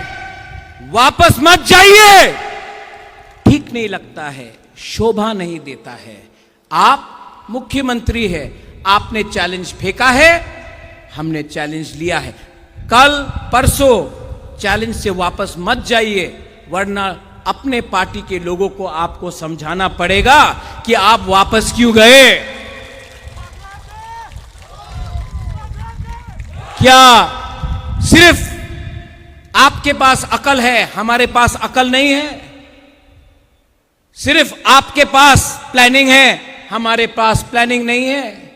वापस मत जाइए, ठीक नहीं लगता है, शोभा नहीं देता है। आप मुख्यमंत्री है, आपने चैलेंज फेंका है, हमने चैलेंज लिया है। कल परसों चैलेंज से वापस मत जाइए, वरना अपने पार्टी के लोगों को आपको समझाना पड़ेगा कि आप वापस क्यों गए। क्या सिर्फ आपके पास अकल है, हमारे पास अकल नहीं है? सिर्फ आपके पास प्लानिंग है, हमारे पास प्लानिंग नहीं है।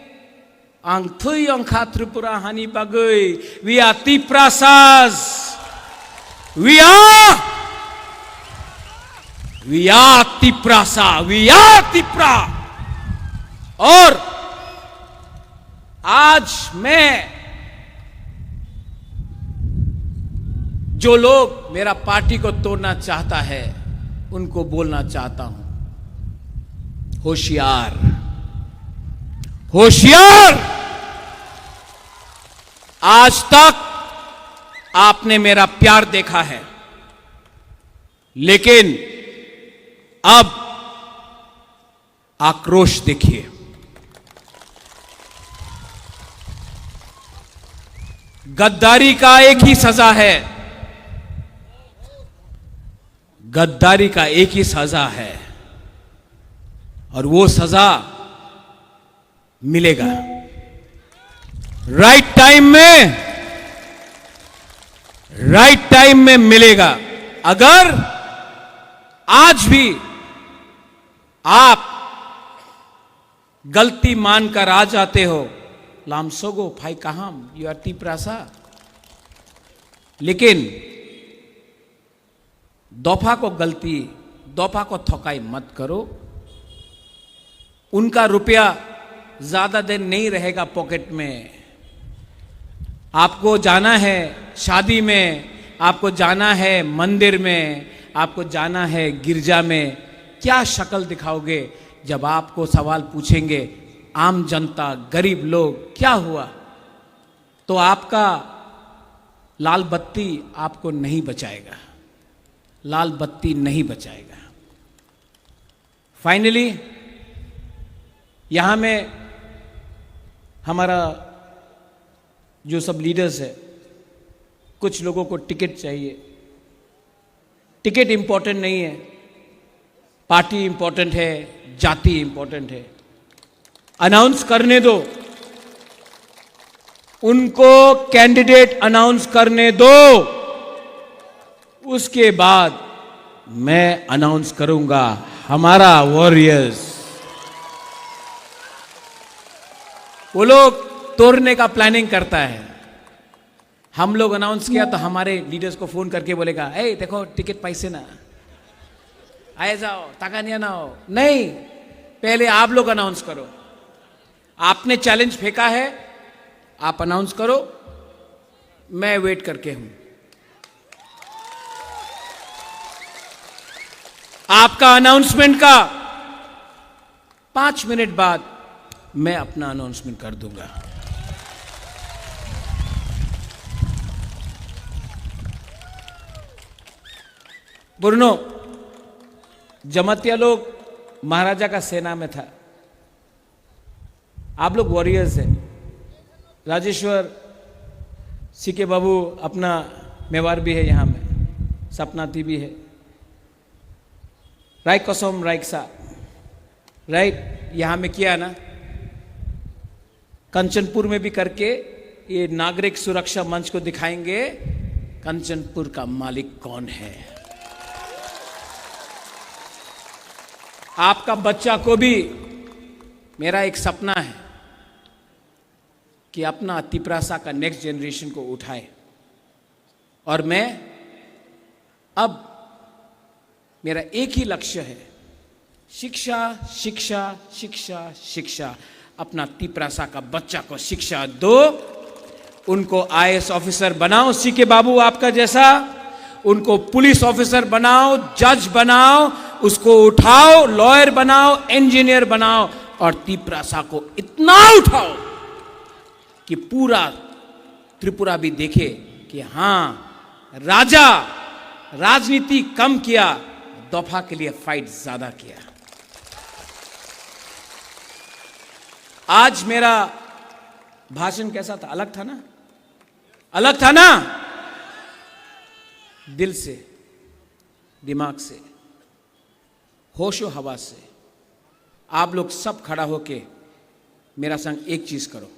आंग थुई अंखा त्रिपुरा हानि बागई, we are Tiprasas, we are Tiprasa, we are Tipra. और आज मैं, जो लोग मेरा पार्टी को तोड़ना चाहता है, उनको बोलना चाहता हूं, होशियार, होशियार। आज तक आपने मेरा प्यार देखा है, लेकिन अब आक्रोश देखिए। गद्दारी का एक ही सजा है, गद्दारी का एक ही सजा है, और वो सजा मिलेगा राइट टाइम में मिलेगा। अगर आज भी आप गलती मानकर आ जाते हो, लामसोगो फाई कहाम, यू आर तिप्रासा, लेकिन दफा को गलती, दफा को थकाई मत करो। उनका रुपया ज्यादा दिन नहीं रहेगा पॉकेट में। आपको जाना है शादी में, आपको जाना है मंदिर में, आपको जाना है गिरजा में। क्या शक्ल दिखाओगे जब आपको सवाल पूछेंगे आम जनता, गरीब लोग, क्या हुआ? तो आपका लाल बत्ती आपको नहीं बचाएगा, लाल बत्ती नहीं बचाएगा। फाइनली यहां में हमारा जो सब लीडर्स है, कुछ लोगों को टिकट चाहिए। टिकट इंपॉर्टेंट नहीं है, पार्टी इंपॉर्टेंट है, जाति इंपॉर्टेंट है। अनाउंस करने दो, उनको कैंडिडेट अनाउंस करने दो, उसके बाद मैं अनाउंस करूंगा हमारा वॉरियर्स। वो लोग तोड़ने का प्लानिंग करता है, हम लोग अनाउंस किया तो हमारे लीडर्स को फोन करके बोलेगा, ए देखो टिकट पैसे ना आए, जाओ ताकानिया ना हो। नहीं, पहले आप लोग अनाउंस करो। आपने चैलेंज फेंका है, आप अनाउंस करो, मैं वेट करके हूं। आपका अनाउंसमेंट का 5 मिनट बाद मैं अपना अनाउंसमेंट कर दूंगा। बुरनो जमातिया लोग महाराजा का सेना में था, आप लोग वॉरियर्स हैं। राजेश्वर सीके बाबू अपना मेवार भी है यहाँ में, सपनाती भी है, राइट कसम राइट सा राइट यहाँ में किया ना, कंचनपुर में भी करके ये नागरिक सुरक्षा मंच को दिखाएंगे कंचनपुर का मालिक कौन है। आपका बच्चा को भी मेरा एक सपना है कि अपना तिपरासा का नेक्स्ट जनरेशन को उठाए, और मैं अब मेरा एक ही लक्ष्य है, शिक्षा शिक्षा शिक्षा शिक्षा। अपना तिपरासा का बच्चा को शिक्षा दो, उनको आईएएस ऑफिसर बनाओ सीके बाबू आपका जैसा, उनको पुलिस ऑफिसर बनाओ, जज बनाओ, उसको उठाओ, लॉयर बनाओ, इंजीनियर बनाओ, और तिपरासा को इतना उठाओ कि पूरा त्रिपुरा भी देखे कि हां राजा राजनीति कम किया, दफा के लिए फाइट ज्यादा किया। आज मेरा भाषण कैसा था? अलग था ना? अलग था ना? दिल से, दिमाग से, होशो हवा से। आप लोग सब खड़ा होके मेरा संग एक चीज करो।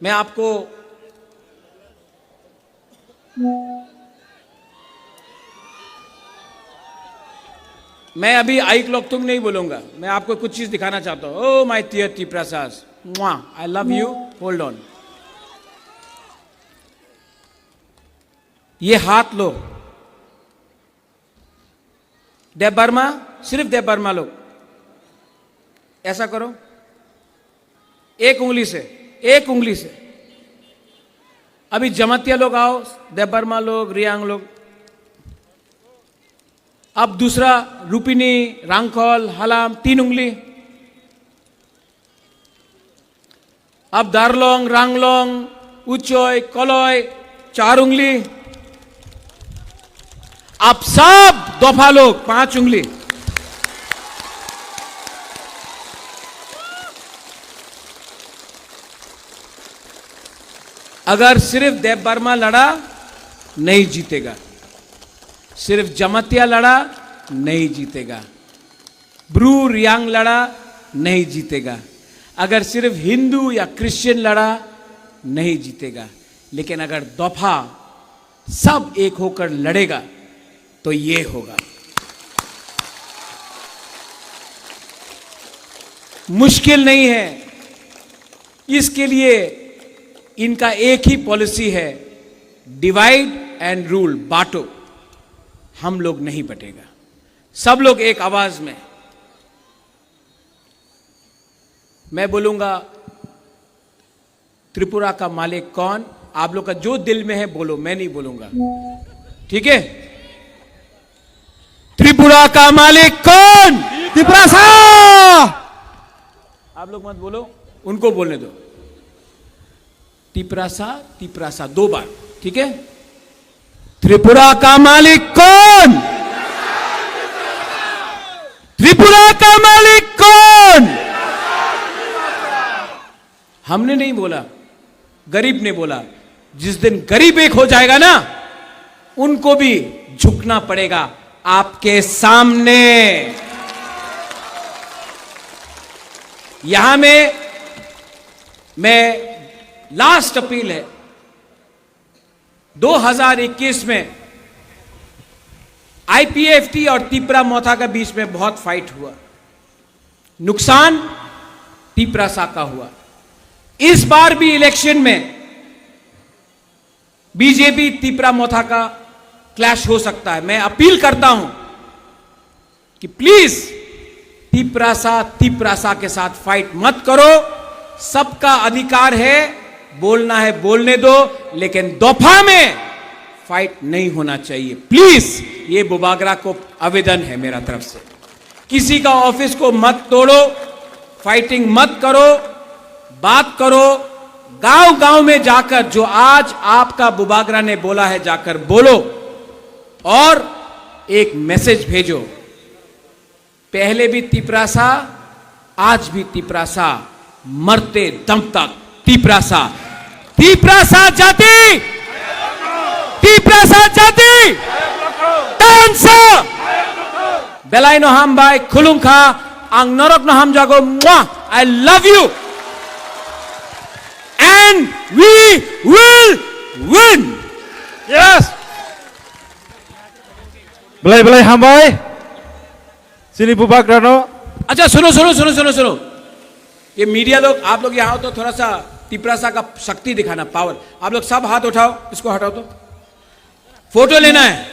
मैं आपको मैं अभी आई क्लॉक तुम नहीं बोलूंगा, मैं आपको कुछ चीज दिखाना चाहता हूं। Oh my dear Tiprasas, I love you, hold on. ये हाथ लो, देव बर्मा, सिर्फ देव बर्मा लोग ऐसा करो, एक उंगली से, एक उंगली से। अभी जमातिया लोग आओ, देव बर्मा लोग, रियांग लोग। अब दूसरा रूपिनी, रांखोल, हलाम, 3 उंगली। अब दारलोंग, रांगलोंग, उचोय, कलोय, 4 उंगली। आप सब दोफा लोग 5 उंगली। अगर सिर्फ देव बर्मा लड़ा नहीं जीतेगा, सिर्फ जमातिया लड़ा नहीं जीतेगा, ब्रू रियांग लड़ा नहीं जीतेगा, अगर सिर्फ हिंदू या क्रिश्चियन लड़ा नहीं जीतेगा। लेकिन अगर दफा सब एक होकर लड़ेगा तो ये होगा। मुश्किल नहीं है, इसके लिए इनका एक ही पॉलिसी है, डिवाइड एंड रूल, बांटो। हम लोग नहीं बटेगा, सब लोग एक आवाज में। मैं बोलूंगा त्रिपुरा का मालिक कौन, आप लोग का जो दिल में है बोलो, मैं नहीं बोलूंगा, ठीक है? त्रिपुरा का मालिक कौन? तिपरासा। आप लोग मत बोलो, उनको बोलने दो। तिपरासा, तिपरासा 2 बार, ठीक है? त्रिपुरा का मालिक कौन? त्रिपुरा का मालिक कौन? हमने नहीं बोला, गरीब ने बोला। जिस दिन गरीब एक हो जाएगा ना, उनको भी झुकना पड़ेगा आपके सामने। यहां में मैं लास्ट अपील है, 2021 में आईपीएफटी और तिपरा मोथा के बीच में बहुत फाइट हुआ, नुकसान तिपरासा का हुआ। इस बार भी इलेक्शन में बीजेपी तिपरा मोथा का क्लैश हो सकता है। मैं अपील करता हूं कि प्लीज तिपरासा के साथ फाइट मत करो। सबका अधिकार है, बोलना है बोलने दो, लेकिन दोफा में फाइट नहीं होना चाहिए प्लीज। ये बुबागरा को आवेदन है मेरा तरफ से। किसी का ऑफिस को मत तोड़ो, फाइटिंग मत करो, बात करो। गांव गांव में जाकर जो आज आपका बुबागरा ने बोला है, जाकर बोलो। और एक मैसेज भेजो, पहले भी तिपरासा, आज भी तिपरासा, मरते दम तक तिपरासा। तिपरासा जाति, तिपरासा जाति, tansa, belai no ham bai khulungkha, ang norok no ham jago, I love you, and we will win. Yes. Belai hambai. Sini Bubak Rano. अच्छा सुनो सुनो सुनो सुनो सुनो, ये मीडिया लोग, आप लोग यहाँ हो तो थोड़ा सा तिपरासा का शक्ति दिखाना, पावर। आप लोग सब हाथ उठाओ, इसको हटाओ तो फोटो लेना है।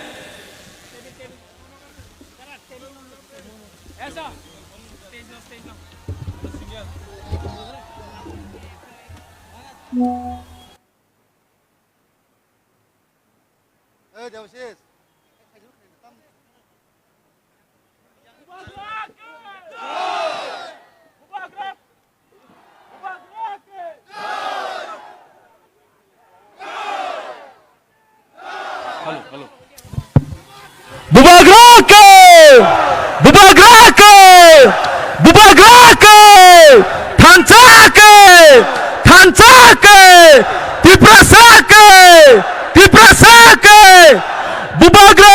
Bubagrake! Bubagrake! Bubagrake! Thansake! Thansake! Tiprasake! Tiprasake! Bubagrake!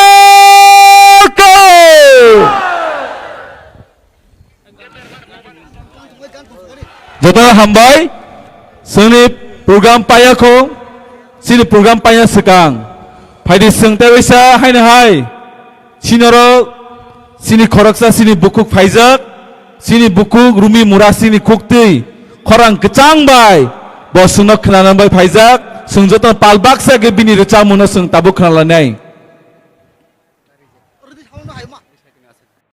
Jota hambai seni program payako sini program paya sekang Phaidi sengte wisa haina hai sinoro sini khoraksa sini bukuk phaijak sini bukuk rumi murasini kuktui khorang kecang bai bo sungno khnanan bai phaijak sungjoto palbaksa ge bini recha muno sung tabuk khnalanai